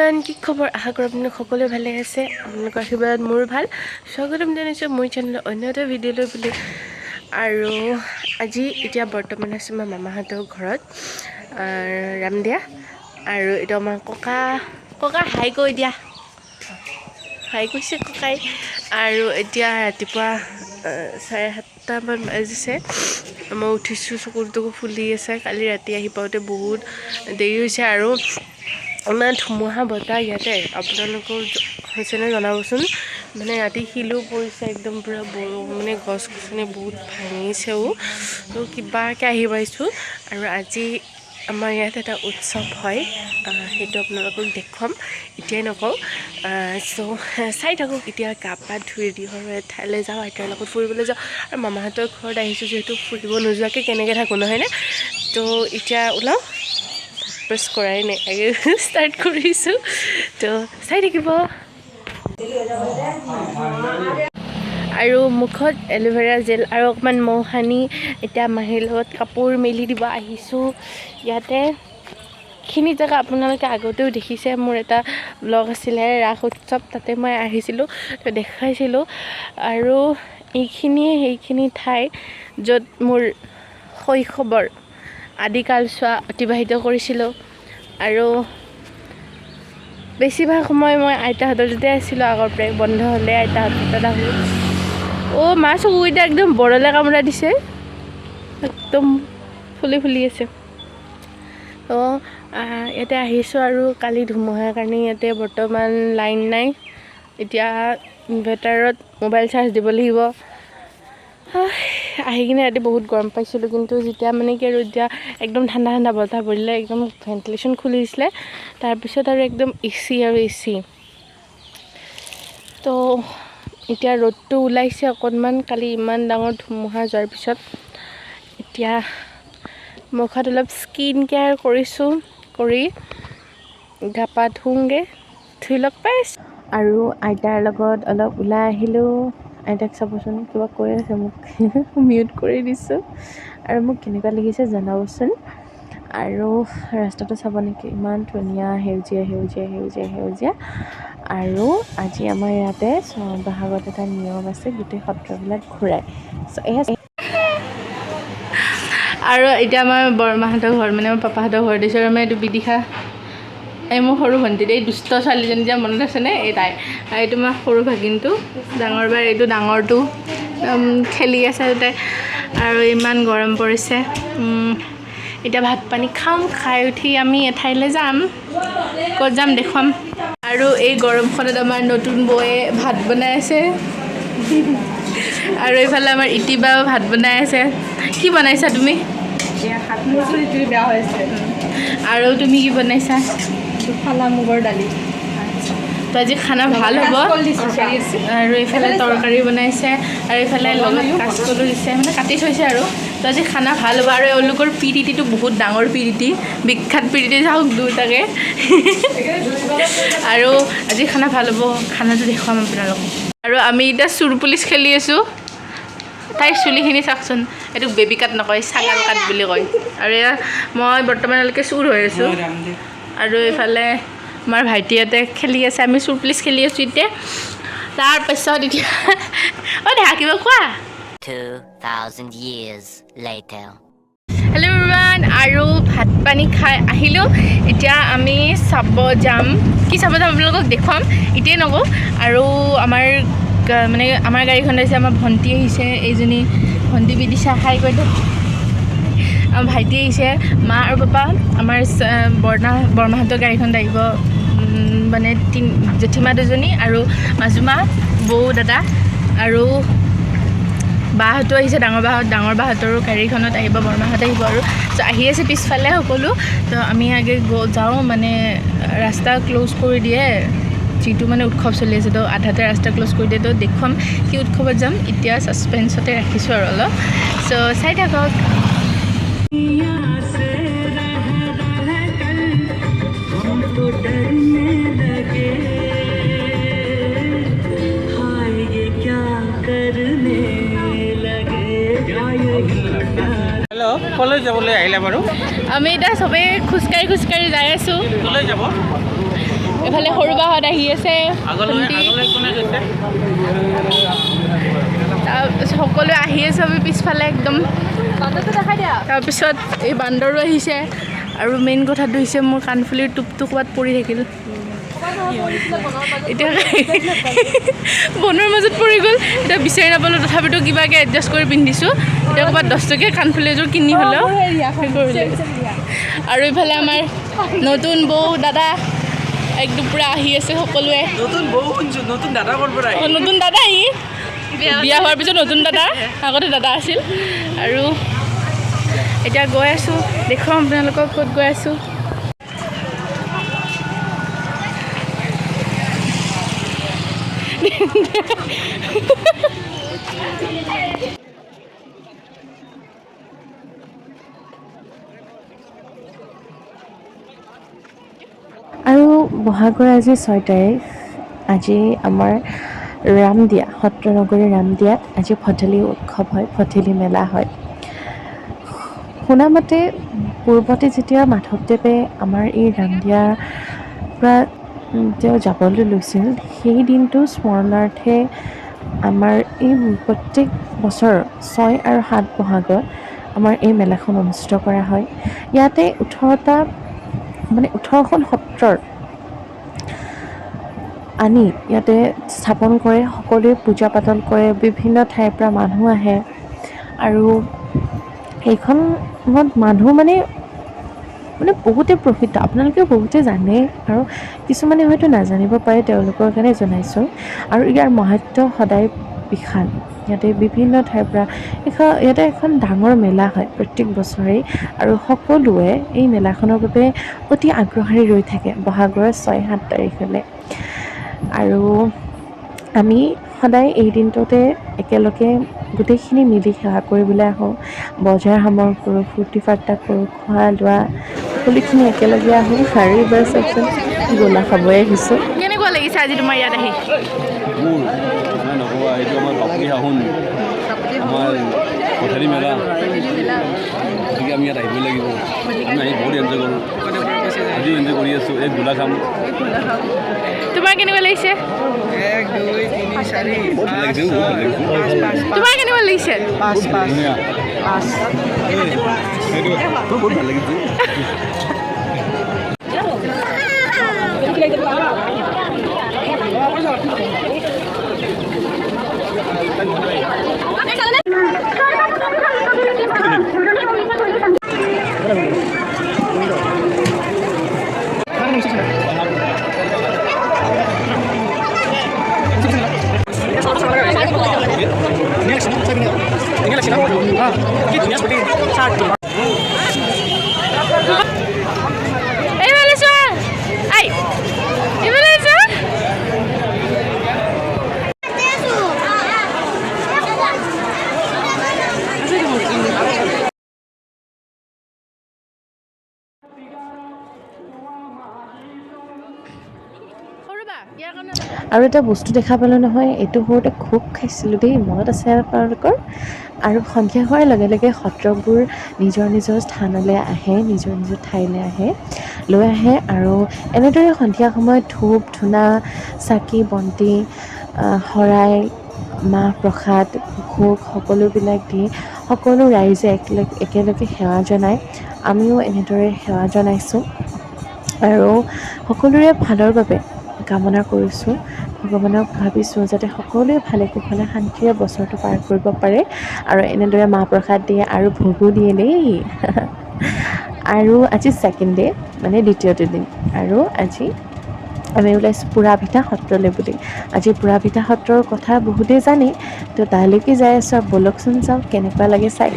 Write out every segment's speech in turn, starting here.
Everyone, কি খবৰ? আশা কৰোঁ আপুনি সকলোৱে ভালে আছে। আপোনালোকৰ আশীৰ্বাদ মোৰ ভাল। স্বাগতম জনাইছোঁ মোৰ চেনেলৰ অন্য এটা ভিডিঅ'লৈ বুলি। আৰু আজি এতিয়া বৰ্তমান আছোঁ মই মামাহঁতৰ ঘৰত, ৰামদিয়া। আৰু এইটো আমাৰ ককা হাই কৈ দিয়া, হাই কৈছে ককাই। আৰু এতিয়া ৰাতিপুৱা 7:30মান বাজিছে। মই উঠিছোঁ, চকুটো ফুলি আছে। কালি ৰাতি আহি পাওঁতে বহুত দেৰি হৈছে আৰু ইমান ধুমুহা বতাহ ইয়াতে আপোনালোকৰ হৈছেনে জনাবচোন। মানে ৰাতি শিলো পৰিছে, একদম পূৰা মানে গছ গছনি বহুত ভাঙিছেও। তো কিবাকৈ আহি পাইছোঁ। আৰু আজি আমাৰ ইয়াত এটা উৎসৱ হয়, সেইটো আপোনালোকক দেখুৱাম, এতিয়াই নকওঁ। চাই থাকক। এতিয়া গা পা ধুই ৰেডি হৈ এঠাইলৈ যাওঁ, আইতাৰ লগত ফুৰিবলৈ যাওঁ। আৰু মামাহঁতৰ ঘৰত আহিছোঁ যিহেতু, ফুৰিব নোযোৱাকৈ কেনেকৈ থাকোঁ নহয়নে? তো এতিয়া ওলাওঁ। প্ৰেছ কৰাই নাই, ষ্টাৰ্ট কৰিছোঁ। তো চাই থাকিব। আৰু মুখত এল'ভেৰা জেল আৰু অকণমান মৌ সানি এতিয়া মাহীৰ লগত কাপোৰ মেলি দিব আহিছোঁ। ইয়াতে এইখিনি জেগা আপোনালোকে আগতেও দেখিছে, মোৰ এটা ব্লগ আছিলে ৰাস উৎসৱ, তাতে মই আহিছিলোঁ, তো দেখাইছিলোঁ। আৰু এইখিনিয়ে সেইখিনি ঠাই য'ত মোৰ শৈশৱৰ আদিকালছোৱা অতিবাহিত কৰিছিলোঁ। আৰু বেছিভাগ সময় মই আইতাহঁতৰ তাতে আছিলোঁ। আগৰ পৰাই বন্ধ হ'লে আইতাহঁতৰ তাত আহোঁ। অ' মা চকুকেইটা একদম বৰলে কামোৰা দিছে, একদম ফুলি ফুলি আছে। তো ইয়াতে আহিছোঁ। আৰু কালি ধুমুহাৰ কাৰণে ইয়াতে বৰ্তমান লাইন নাই। এতিয়া ইনভাৰ্টাৰত মোবাইল চাৰ্জ দিব লাগিব। আহি কিনে ৰাতি বহুত গৰম পাইছিলোঁ, কিন্তু যেতিয়া মানে কি আৰু এতিয়া একদম ঠাণ্ডা ঠাণ্ডা বতাহ পৰিলে, একদম ভেণ্টিলেশ্যন খুলি দিছিলে। তাৰপিছত আৰু একদম এচি আৰু এচি। তো এতিয়া ৰ'দটো ওলাইছে অকণমান, কালি ইমান ডাঙৰ ধুমুহা যোৱাৰ পিছত। এতিয়া মুখত অলপ স্কিন কেয়াৰ কৰিছোঁ, কৰি গা পা ধুওঁগৈ, ধুই লগ পাইছোঁ। আৰু আইতাৰ লগত অলপ ওলাই আহিলোঁ। আইতাক চাবচোন, কিবা কৈ আছে মোক, মিউট কৰি দিছোঁ। আৰু মোক কেনেকুৱা লাগিছে জনাবচোন। আৰু ৰাস্তাটো চাব নেকি, ইমান ধুনীয়া সেউজীয়া সেউজীয়া সেউজীয়া সেউজীয়া। আৰু আজি আমাৰ ইয়াতে বহাগত এটা নিয়ম আছে, গোটেই সত্ৰবিলাক ঘূৰাই। আৰু এতিয়া আমাৰ বৰমাহঁতৰ ঘৰ, মানে মোৰ পাপাহঁতৰ ঘৰ দিছোঁ। আৰু মই এইটো বিদিশা, এই মোৰ সৰু ভণ্টি, এই দুষ্ট ছোৱালীজনী যে মনত আছেনে, এই তাই। এইটো মোৰ সৰু ভাগিনটো, ডাঙৰ বাৰ, এইটো ডাঙৰটো খেলি আছে তাতে। আৰু ইমান গৰম পৰিছে। এতিয়া ভাত পানী খাম, খাই উঠি আমি এঠাইলৈ যাম। ক'ত যাম দেখুৱাম। আৰু এই গৰমখনত আমাৰ নতুন বৌয়ে ভাত বনাই আছে। আৰু এইফালে আমাৰ ইতিবাও ভাত বনাই আছে। কি বনাইছা তুমি? বেয়া হৈ আছে। আৰু তুমি কি বনাইছা? ফালা মুগৰ দালি। তো আজি খানা ভাল হ'ব। আৰু এইফালে তৰকাৰী বনাইছে, আৰু এইফালে লগত কাচকলো দিছে, মানে কাটি থৈছে আৰু। তো আজি খানা ভাল হ'ব। আৰু এওঁলোকৰ পিৰিতিটো বহুত ডাঙৰ পিৰিতি, বিখ্যাত পিৰিতি চাওক দুটাকে। আৰু আজি খানা ভাল হ'ব, খানাটো দেখুৱাম আপোনালোকক। আৰু আমি এতিয়া চোৰ পুলিচ খেলি আছোঁ। তাইৰ চুলিখিনি চাওকচোন, এইটোক বেবী কাট নকয়, ছাগাল কাট বুলি কয়। আৰু এয়া মই বৰ্তমানলৈকে চুৰ হৈ আছোঁ। আৰু এইফালে আমাৰ ভাইটিহঁতে খেলি আছে, আমি চোৰ পুলিচ খেলি আছোঁ এতিয়া। তাৰপাছত এতিয়া দেহা কিবা কোৱা। 2000 years later. হেল্ল' এভৰিৱান, আৰু ভাত পানী খাই আহিলোঁ। এতিয়া আমি চাব যাম, কি চাব যাম আপোনালোকক দেখুৱাম, এতিয়াই নকওঁ। আৰু আমাৰ মানে আমাৰ গাড়ীখন আহিছে, আমাৰ ভণ্টি আহিছে, এইজনী ভণ্টি বিদিশা, হাই কৈ দিয়ক। আমাৰ ভাইটি আহিছে, মা আৰু পাপা। আমাৰ বৰমাহঁতৰ গাড়ীখনত আহিব, মানে জেঠীমা দুজনী আৰু মাজুমা, বৌ, দাদা আৰু বাহঁতো আহিছে, ডাঙৰ বাহঁতৰো গাড়ীখনত আহিব, বৰমাহঁত আহিব। আৰু আহি আছে পিছফালে সকলো। তো আমি আগে যাওঁ, মানে ৰাস্তা ক্ল'জ কৰি দিয়ে, যিটো মানে উৎসৱ চলি আছে। তো আধাতে ৰাস্তা ক্ল'জ কৰি দিয়ে। তো দেখুৱাম কি উৎসৱত যাম, এতিয়া ছাছপেঞ্চতে ৰাখিছোঁ আৰু অলপ। চ' চাই থাকক। হেল্ল', কলৈ যাবলৈ আহিলা বাৰু? আমি এতিয়া চবেই খোজকাঢ়ি যাই আছোঁ। কলৈ যাব? এফালে সৰু বাহঁত আহি আছে সকলোৱে আহি আছে আমি পিছফালে একদম তাৰপিছত এই বান্দৰো আহিছে আৰু মেইন কথাটো হৈছে মোৰ কাণফুলিৰ টোপটো ক'ৰবাত পৰি থাকিল এতিয়া বনৰ মাজত পৰি গ'ল এতিয়া বিচাৰি নাপালোঁ তথাপিতো কিবাকৈ এডজাষ্ট কৰি পিন্ধিছোঁ এতিয়া ক'ৰবাত 10 টকীয়া কাণফুলি এযোৰ কিনি হ'লেও কৰিলে আৰু ইফালে আমাৰ নতুন বৌ দাদা একদম পূৰা আহি আছে সকলোৱে নতুন দাদা আহি বিয়া হোৱাৰ পিছত নতুন দাদা আগতে দাদা আছিল আৰু এতিয়া গৈ আছোঁ দেখুৱাম আপোনালোকক ক'ত গৈ আছোঁ আৰু বহাগৰ আজি 6 তাৰিখ আজি আমাৰ ৰামদিয়া সত্ৰনগৰী ৰামদিয়াত আজি ভঠেলি উৎসৱ হয় ভঠেলি মেলা হয় শুনামতে পূৰ্বতে যেতিয়া মাধৱদেৱে আমাৰ এই ৰামদিয়াৰ পৰা তেওঁ যাবলৈ লৈছিল সেই দিনটো স্মৰণাৰ্থে আমাৰ এই প্ৰত্যেক বছৰ 6 আৰু 7 বহাগত আমাৰ এই মেলাখন অনুষ্ঠিত কৰা হয় ইয়াতে 18খন সত্ৰৰ আনি ইয়াতে স্থাপন কৰে সকলোৱে পূজা পাতল কৰে বিভিন্ন ঠাইৰ পৰা মানুহ আহে আৰু এইখনত মানুহ মানে বহুতে প্ৰসিদ্ধ আপোনালোকে বহুতে জানে আৰু কিছুমানে হয়তো নাজানিব পাৰে তেওঁলোকৰ কাৰণে জনাইছোঁ আৰু ইয়াৰ মহত্ব সদায় বিশাল ইয়াতে বিভিন্ন ঠাইৰ পৰা ইয়াতে এখন ডাঙৰ মেলা হয় প্ৰত্যেক বছৰেই আৰু সকলোৱে এই মেলাখনৰ বাবে অতি আগ্ৰহেৰে ৰৈ থাকে বহাগৰ 6-7 তাৰিখলৈ আৰু আমি সদায় এই দিনটোতে একেলগে গোটেইখিনি মিলি সেৱা কৰিবলৈ আহোঁ বজাৰ সমাৰ কৰোঁ ফূৰ্তি ফাৰ্তা কৰোঁ খোৱা লোৱা সকলোখিনি একেলগে আহোঁ আৰু এইবাৰ চাওকচোন গোলা খাবই আহিছোঁ কেনেকুৱা লাগিছে আজি তোমাৰ ইয়াত আহি নক'বা এইটো আমাৰ বাপুৰি শাহুন আমাৰ ভঠেলি মেলা গতিকে আমি ইয়াত আহিবই লাগিব আমি আহি বহুত এনজয় কৰোঁ আজিও এনজয় কৰি আছোঁ এই গোলা খাম তোমাৰ কেনেকুৱা লাগিছে বহুত ভাল লাগিছে তোমাৰ কেনেকুৱা লাগিছে বহুত ভাল লাগিছে আৰু এটা বস্তু দেখা পালোঁ নহয় এইটো সৰুতে খুব খাইছিলোঁ দেই মনত আছে আপোনালোকৰ আৰু সন্ধিয়া হোৱাৰ লগে লগে সত্ৰবোৰ নিজৰ নিজৰ স্থানলৈ আহে নিজৰ নিজৰ ঠাইলৈ লৈ আহে আৰু এনেদৰে সন্ধিয়া সময়ত ধূপ ধূনা চাকি বন্তি শৰাই মাহ প্ৰসাদ ভোগ সকলোবিলাক দি সকলো ৰাইজে একেলগে সেৱা জনায় আমিও এনেদৰে সেৱা জনাইছোঁ আৰু সকলোৰে ভালৰ বাবে কামনা কৰিছোঁ ভগৱানক ভাবিছোঁ যাতে সকলোৱে ভালে কুশলে শান্তিৰে বছৰটো পাৰ কৰিব পাৰে আৰু এনেদৰে মাহ প্ৰসাদ দিয়ে আৰু ভোগো দিয়ে দেই আৰু আজি ছেকেণ্ড ডে মানে দ্বিতীয়টো দিন আৰু আজি আমি ওলাইছোঁ পুৰাভিতা সত্ৰলৈ বুলি আজি পুৰাভিতা সত্ৰৰ কথা বহুতেই জানে তো তালৈকে যাই আছোঁ আৰু ব'লকচোন যাওঁ কেনেকুৱা লাগে চাই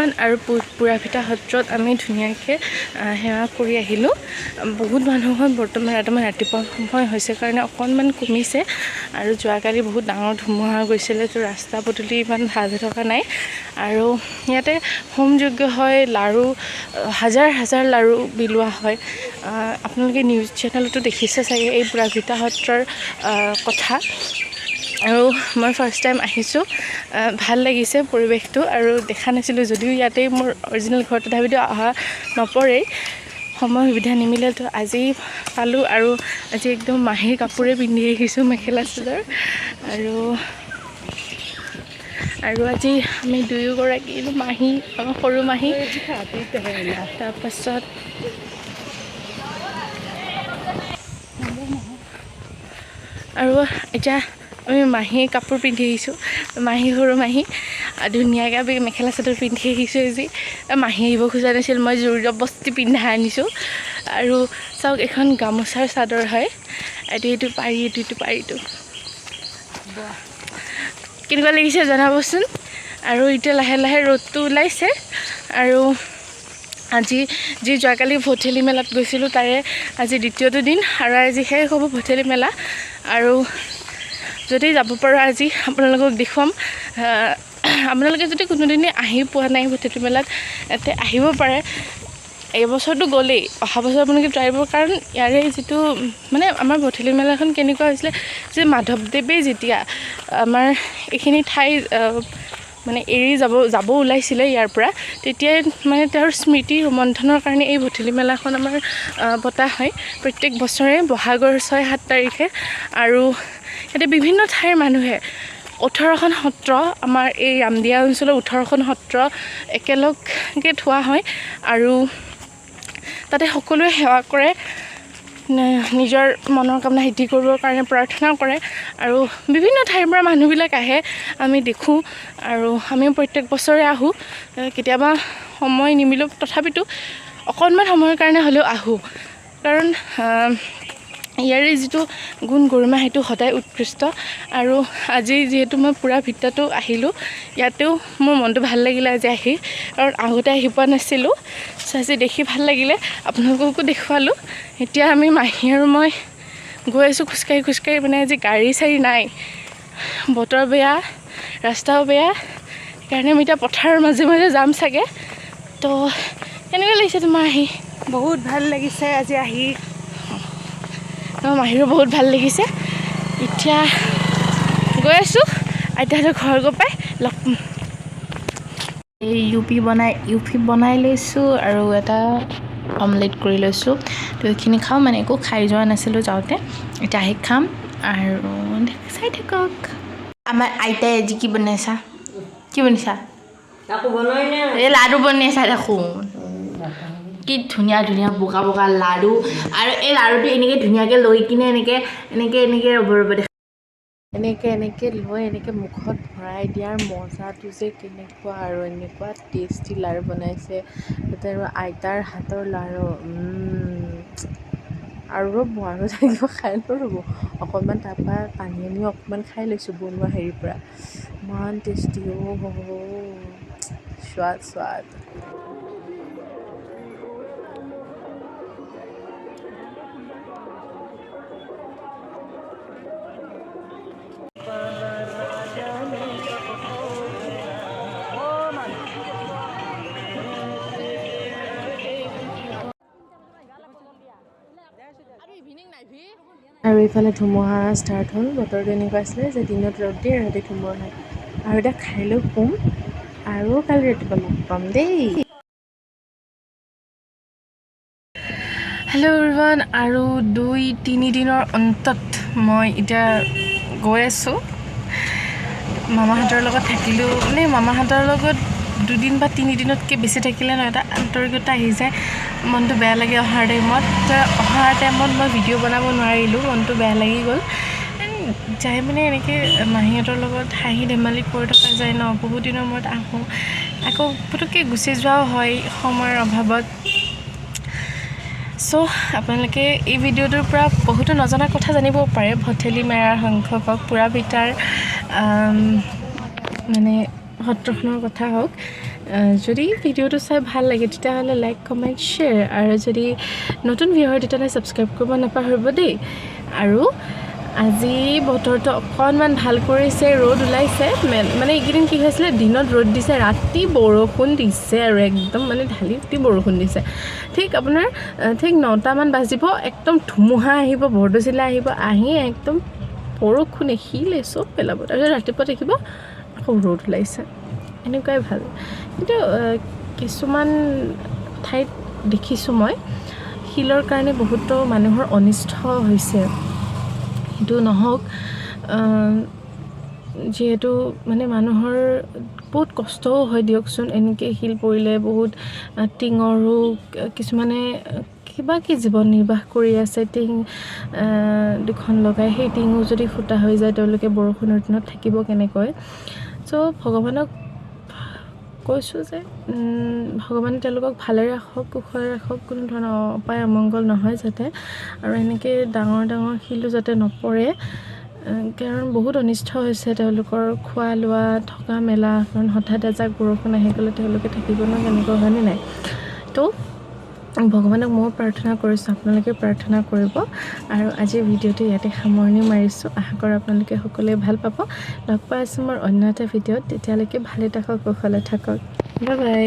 এভৰিৱান আৰু পুৰাভিতা সত্ৰত আমি ধুনীয়াকৈ সেৱা কৰি আহিলোঁ বহুত মানুহ হয় বৰ্তমান ৰাতিপুৱা সময় হৈছে কাৰণে অকণমান কমিছে আৰু যোৱাকালি বহুত ডাঙৰ ধুমুহা গৈছিলে তো ৰাস্তা পদূলি ইমান ভাল হৈ থকা নাই আৰু ইয়াতে হোম যজ্ঞ হয় লাড়ু হাজাৰ হাজাৰ লাড়ু বিলোৱা হয় আপোনালোকে নিউজ চেনেলতো দেখিছে চাগে এই পুৰাভিতা সত্ৰৰ কথা আৰু মই ফাৰ্ষ্ট টাইম আহিছোঁ ভাল লাগিছে পৰিৱেশটো আৰু দেখা নাছিলোঁ যদিও ইয়াতে মোৰ অৰিজিনেল ঘৰ তথাপিতো অহা নপৰেই সময় সুবিধা নিমিলে তো আজি পালোঁ আৰু আজি একদম মাহীৰ কাপোৰে পিন্ধি আহিছোঁ মেখেলা চাদৰ আৰু আজি আমি দুয়োগৰাকী মাহী সৰু মাহী তাৰপাছত আৰু এতিয়া আমি মাহী কাপোৰ পিন্ধি আহিছোঁ মাহী সৰু মাহী ধুনীয়াকৈ আমি মেখেলা চাদৰ পিন্ধি আহিছোঁ আজি মাহী আহিব খোজা নাছিল মই জোৰ জবস্তি পিন্ধাই আনিছোঁ আৰু চাওক এখন গামোচাৰ চাদৰ হয় এইটো পাৰি এইটো পাৰিটো কেনেকুৱা লাগিছে জনাবচোন আৰু এতিয়া লাহে লাহে ৰ'দটো ওলাইছে আৰু আজি যি যোৱাকালি ভঠেলি মেলাত গৈছিলোঁ তাৰে আজি দ্বিতীয়টো দিন আৰু আজি শেষ হ'ব ভঠেলি মেলা আৰু যদি যাব পাৰোঁ আজি আপোনালোকক দেখুৱাম আপোনালোকে যদি কোনোদিনে আহি পোৱা নাই ভঠেলি মেলাত ইয়াতে আহিব পাৰে এইবছৰটো গ'লেই অহা বছৰ আপোনালোকে ট্ৰাই কৰিব কাৰণ ইয়াৰে যিটো মানে আমাৰ ভঠেলি মেলাখন কেনেকুৱা হৈছিলে যে মাধৱদেৱে যেতিয়া আমাৰ এইখিনি ঠাই মানে এৰি যাব ওলাইছিলে ইয়াৰ পৰা তেতিয়াই মানে তেওঁৰ স্মৃতি ৰোমন্থনৰ কাৰণে এই ভঠেলি মেলাখন আমাৰ পতা হয় প্ৰত্যেক বছৰে বহাগৰ 6-7 তাৰিখে আৰু ইয়াতে বিভিন্ন ঠাইৰ মানুহে 18খন সত্ৰ আমাৰ এই ৰামদিয়া অঞ্চলৰ 18খন সত্ৰ একেলগে থোৱা হয় আৰু তাতে সকলোৱে সেৱা কৰে নিজৰ মনৰ কামনা সিদ্ধি কৰিবৰ কাৰণে প্ৰাৰ্থনা কৰে আৰু বিভিন্ন ঠাইৰ পৰা মানুহবিলাক আহে আমি দেখোঁ আৰু আমিও প্ৰত্যেক বছৰে আহোঁ কেতিয়াবা সময় নিমিলেও তথাপিতো অকণমান সময়ৰ কাৰণে হ'লেও আহোঁ কাৰণ ইয়াৰে যিটো গুণ গৰিমা সেইটো সদায় উৎকৃষ্ট আৰু আজি যিহেতু মই পুৰাভিতাতো আহিলোঁ ইয়াতেও মোৰ মনটো ভাল লাগিলে আজি আহি কাৰণ আগতে আহি পোৱা নাছিলোঁ আজি দেখি ভাল লাগিলে আপোনালোককো দেখুৱালোঁ এতিয়া আমি মাহী আৰু মই গৈ আছোঁ খোজকাঢ়ি মানে আজি গাড়ী চাড়ী নাই বতৰ বেয়া ৰাস্তাও বেয়া সেইকাৰণে আমি এতিয়া পথাৰৰ মাজে মাজে যাম চাগে তো কেনেকুৱা লাগিছে তোমাৰ আহি বহুত ভাল লাগিছে আজি আহি মাহীৰো বহুত ভাল লাগিছে এতিয়া গৈ আছোঁ আইতাহঁতৰ ঘৰ গৈ পাই লগ এই ইউপি বনাই লৈছোঁ আৰু এটা অমলেট কৰি লৈছোঁ তো এইখিনি খাওঁ মানে একো খাই যোৱা নাছিলোঁ যাওঁতে এতিয়া আহি খাম আৰু চাই থাকক আমাৰ আইতাই আজি কি বনাইছা এই লাড়ু বনাইছা দেখোন কি ধুনীয়া ধুনীয়া বগা বগা লাড়ু আৰু এই লাড়ুটো এনেকৈ ধুনীয়াকৈ লৈ কিনে এনেকৈ ৰ'ব এনেকৈ লৈ এনেকৈ মুখত ভৰাই দিয়াৰ মজাটো যে কেনেকুৱা আৰু এনেকুৱা টেষ্টি লাড়ু বনাইছে তাতে আৰু আইতাৰ হাতৰ লাড়ু আৰু থাকিব খাই ৰ'ব অকণমান তাৰপৰা পানী আনিও অকণমান খাই লৈছোঁ বনোৱা হেৰিৰ পৰা ইমান টেষ্টি সোৱাদ আৰু এইফালে ধুমুহা ষ্টাৰ্ট হ'ল বতৰটো এনেকুৱা আছিলে যে দিনত ৰ'দ দিয়ে ৰাতি ধুমুহা আৰু এতিয়া খাই লৈ শুম আৰু কালি ৰাতিপুৱা লগ পাম দেই হেল্ল' এভৰিৱান আৰু 2-3 দিনৰ অন্তত মই এতিয়া গৈ আছোঁ মামাহঁতৰ লগত থাকিলোঁ মানে মামাহঁতৰ লগত 2 বা 3 দিনতকৈ বেছি থাকিলে ন এটা আন্তৰিকতা আহি যায় মনটো বেয়া লাগে অহাৰ টাইমত মই ভিডিঅ' বনাব নোৱাৰিলোঁ মনটো বেয়া লাগি গ'ল যাই মানে এনেকৈ মাহীহঁতৰ লগত হাঁহি ধেমালি কৰি থকা যায় ন বহুত দিনৰ মূৰত আহোঁ আকৌ পটককৈ গুচি যোৱাও হয় সময়ৰ অভাৱত চ' আপোনালোকে এই ভিডিঅ'টোৰ পৰা বহুতো নজনা কথা জানিব পাৰে ভঠেলি মেলাৰ সংখ্যক হওক পুৰাভিতাৰ মানে সত্ৰখনৰ কথা হওক যদি ভিডিঅ'টো চাই ভাল লাগে তেতিয়াহ'লে লাইক কমেণ্ট শ্বেয়াৰ আৰু যদি নতুন ভিডিঅ' হয় তেতিয়াহ'লে ছাবস্ক্ৰাইব কৰিব নাপাহৰিব দেই আৰু আজি বতৰটো অকণমান ভাল কৰিছে ৰ'দ ওলাইছে মানে এইকেইদিন কি হৈছিলে দিনত ৰ'দ দিছে ৰাতি বৰষুণ দিছে আৰু একদম মানে ঢালি বৰষুণ দিছে ঠিক আপোনাৰ ঠিক 9টামান বাজিব একদম ধুমুহা আহিব বৰদৈচিলা আহিব আহি একদম বৰষুণে শিলে চব পেলাব তাৰপিছত ৰাতিপুৱা দেখিব আকৌ ৰ'দ ওলাইছে এনেকুৱাই ভাল কিন্তু কিছুমান ঠাইত দেখিছোঁ মই শিলৰ কাৰণে বহুতো মানুহৰ অনিষ্ট হৈছে সেইটো নহওক যিহেতু মানে মানুহৰ বহুত কষ্টও হয় দিয়কচোন এনেকৈ শিল পৰিলে বহুত টিঙৰো কিছুমানে কিবা কি জীৱন নিৰ্বাহ কৰি আছে টিং দুখন লগাই সেই টিঙো যদি ফুটা হৈ যায় তেওঁলোকে বৰষুণৰ দিনত থাকিব কেনেকৈ চ' ভগৱানক কৈছোঁ যে ভগৱানে তেওঁলোকক ভালে ৰাখক কুশলে ৰাখক কোনো ধৰণৰ অপায় অমংগল নহয় যাতে আৰু এনেকৈ ডাঙৰ ডাঙৰ শিলো যাতে নপৰে কাৰণ বহুত অনিষ্ট হৈছে তেওঁলোকৰ খোৱা লোৱা থকা মেলা কাৰণ হঠাৎ এজাক বৰষুণ আহি গ'লে তেওঁলোকে থাকিবনো কেনেকৈ হয়নে নাই তো ভগৱানক মই প্ৰাৰ্থনা কৰিছোঁ আপোনালোকে প্ৰাৰ্থনা কৰিব আৰু আজিৰ ভিডিঅ'টো ইয়াতে সামৰণি মাৰিছোঁ আশা কৰোঁ আপোনালোকে সকলোৱে ভাল পাব লগ পাই আছোঁ মোৰ অন্য এটা ভিডিঅ'ত তেতিয়ালৈকে ভালে থাকক কুশলে থাকক বাই বাই